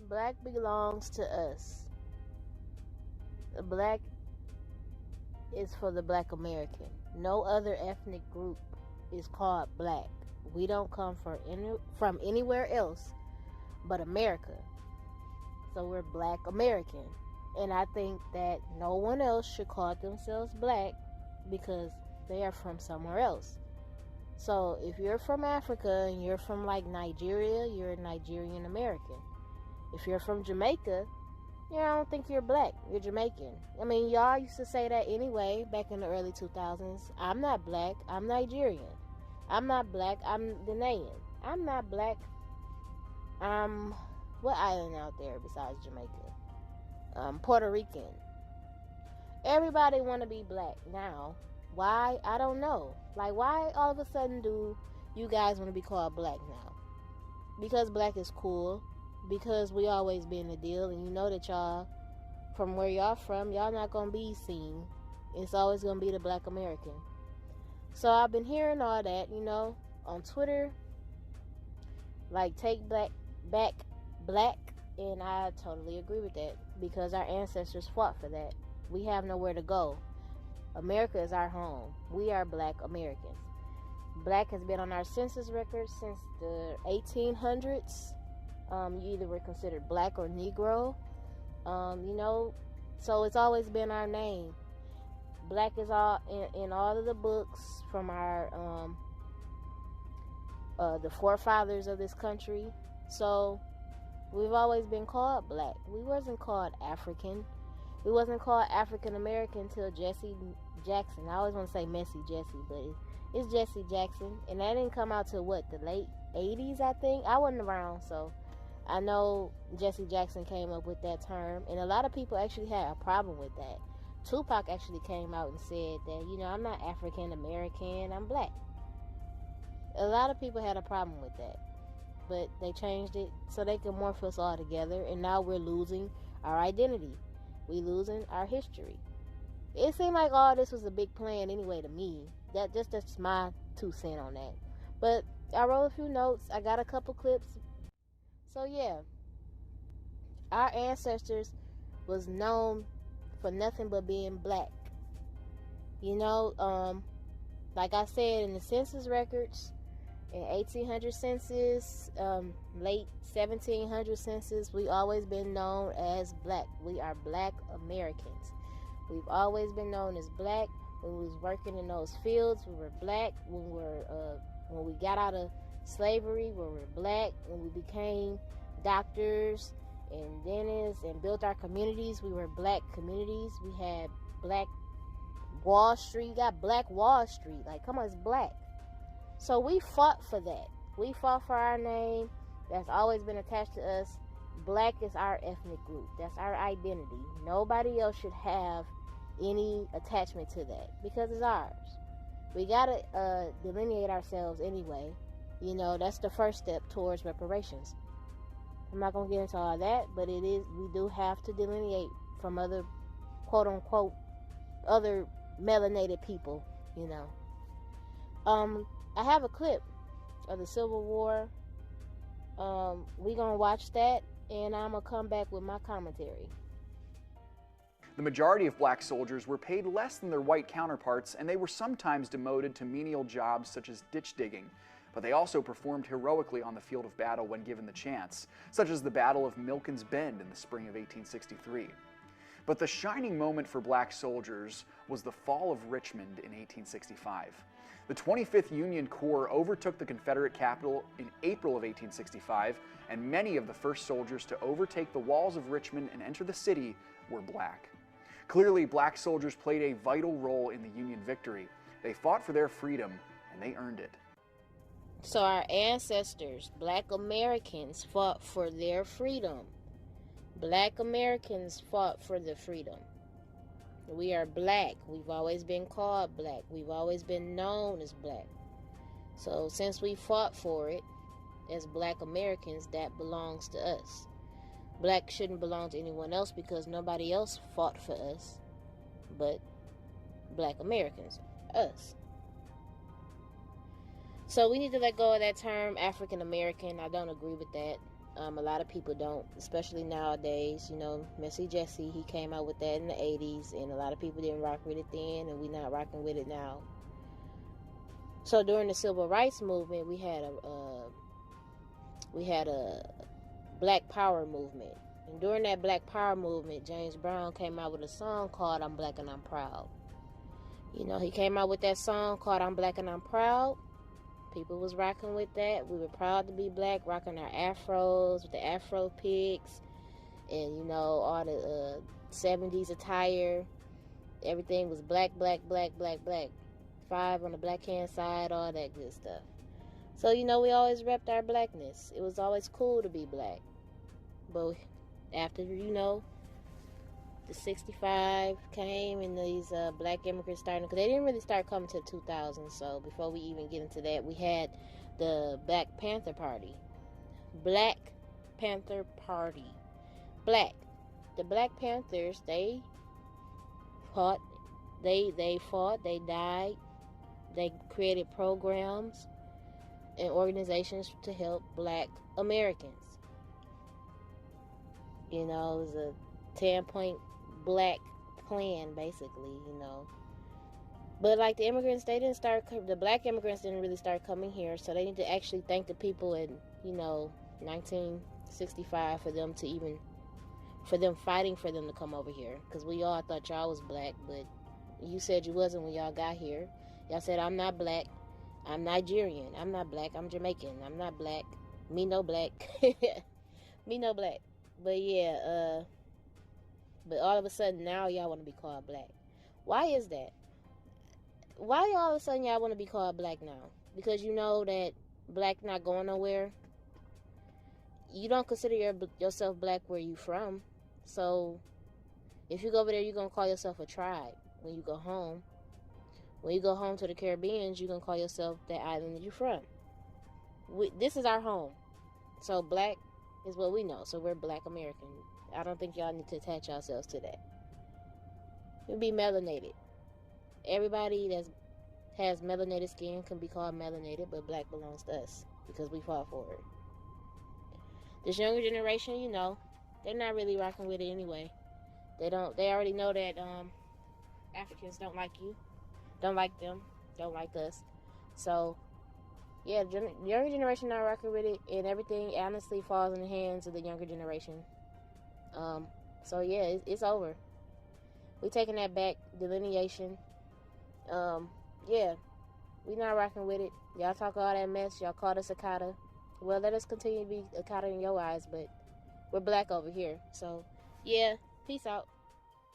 Black belongs to us. Black is for the Black American. No other ethnic group is called black. We don't come from anywhere else but America. So we're Black American. And I think that no one else should call themselves black because they are from somewhere else. So if you're from Africa and you're from like Nigeria, you're a Nigerian American. If you're from Jamaica, I don't think you're black. You're Jamaican. I mean, y'all used to say that anyway back in the early 2000s. I'm not black. I'm Nigerian. I'm not black. I'm Ghanaian. I'm not black. I'm what island out there besides Jamaica? Puerto Rican. Everybody want to be black now. Why? I don't know. Like, why all of a sudden do you guys want to be called black now? Because black is cool. Because we always been the deal. And you know that y'all, from where y'all from, y'all not going to be seen. It's always going to be the Black American. So I've been hearing all that, on Twitter. Like, take back black. And I totally agree with that. Because our ancestors fought for that. We have nowhere to go. America is our home. We are Black Americans. Black has been on our census records since the 1800s. You either were considered black or Negro. So it's always been our name. Black is all in all of the books from our the forefathers of this country. So we've always been called black. We wasn't called African. We wasn't called African American until Jesse Jackson. I always want to say Messy Jesse, but it's Jesse Jackson. And that didn't come out till the late 80s, I think. I wasn't around, so I know Jesse Jackson came up with that term. And a lot of people actually had a problem with that. Tupac actually came out and said that, I'm not African American, I'm black. A lot of people had a problem with that. But they changed it so they could morph us all together. And now we're losing our identity. We losing our history. It seemed like all this was a big plan anyway to me. That's my 2 cents on that. But I wrote a few notes. I got a couple clips. So yeah, our ancestors was known for nothing but being black. Like I said, in the census records, in 1800 census, late 1700 census, we always been known as black. We are Black Americans. We've always been known as black. When we was working in those fields, we were black. When we got out of slavery, we were black. When we became doctors and dentists and built our communities, we were black communities. We had Black Wall Street. You got Black Wall Street. Like, come on, it's black. So we fought for that. We fought for our name. That's always been attached to us. Black is our ethnic group. That's our identity. Nobody else should have any attachment to that because it's ours. We gotta delineate ourselves anyway. That's the first step towards reparations. I'm not gonna get into all that, but we do have to delineate from other quote unquote other melanated people. I have a clip of the Civil War. We gonna watch that, and I'm gonna come back with my commentary. The majority of black soldiers were paid less than their white counterparts, and they were sometimes demoted to menial jobs such as ditch digging. But they also performed heroically on the field of battle when given the chance, such as the Battle of Milken's Bend in the spring of 1863. But the shining moment for black soldiers was the fall of Richmond in 1865. The 25th Union Corps overtook the Confederate capital in April of 1865, and many of the first soldiers to overtake the walls of Richmond and enter the city were black. Clearly, black soldiers played a vital role in the Union victory. They fought for their freedom, and they earned it. So our ancestors, Black Americans, fought for their freedom. Black Americans fought for the freedom. We are black. We've always been called black. We've always been known as black. So since we fought for it as Black Americans, that belongs to us. Black shouldn't belong to anyone else because nobody else fought for us but Black Americans, us. So we need to let go of that term African American. I don't agree with that. A lot of people don't, especially nowadays. Messy Jesse, he came out with that in the 80s, and a lot of people didn't rock with it then, and we not rocking with it now. So during the Civil Rights Movement, we had a Black Power movement. And during that Black Power movement, James Brown came out with a song called I'm Black and I'm Proud. He came out with that song called I'm Black and I'm Proud. People was rocking with that. We were proud to be black, rocking our afros with the afro pics and, all the 70s attire. Everything was black, black, black, black, black. 5 on the black hand side, all that good stuff. So, we always repped our blackness. It was always cool to be black. But after, the 65 came and these black immigrants started, because they didn't really start coming till 2000. So before we even get into that, we had the Black Panther Party. Black Panther Party. Black. The Black Panthers, they fought, they fought, they died, they created programs and organizations to help black Americans. It was a 10-point black plan, basically, But like the immigrants, the black immigrants didn't really start coming here, so they need to actually thank the people in, 1965 for them fighting for them to come over here. Because we all thought y'all was black, but you said you wasn't when y'all got here. Y'all said, I'm not black, I'm Nigerian, I'm not black, I'm Jamaican, I'm not black, me no black, me no black. But yeah, but all of a sudden now y'all want to be called black. Why is that? Why all of a sudden y'all want to be called black now? Because you know that black not going nowhere. You don't consider yourself black where you from. So if you go over there, you're going to call yourself a tribe when you go home. When you go home to the Caribbeans, you're going to call yourself that island that you're from. This is our home. So black is what we know. So we're black American. I don't think y'all need to attach yourselves to that. You'll be melanated. Everybody that has melanated skin can be called melanated, but black belongs to us because we fought for it. This younger generation, they're not really rocking with it anyway. They already know that Africans don't like you, don't like them, don't like us. So yeah, the younger generation not rocking with it, and everything honestly falls in the hands of the younger generation. So yeah, it's over. We taking that back, delineation. Yeah, we not rocking with it. Y'all talk all that mess. Y'all called us Akata. Well, let us continue to be Akata in your eyes, but we're black over here. So yeah, peace out.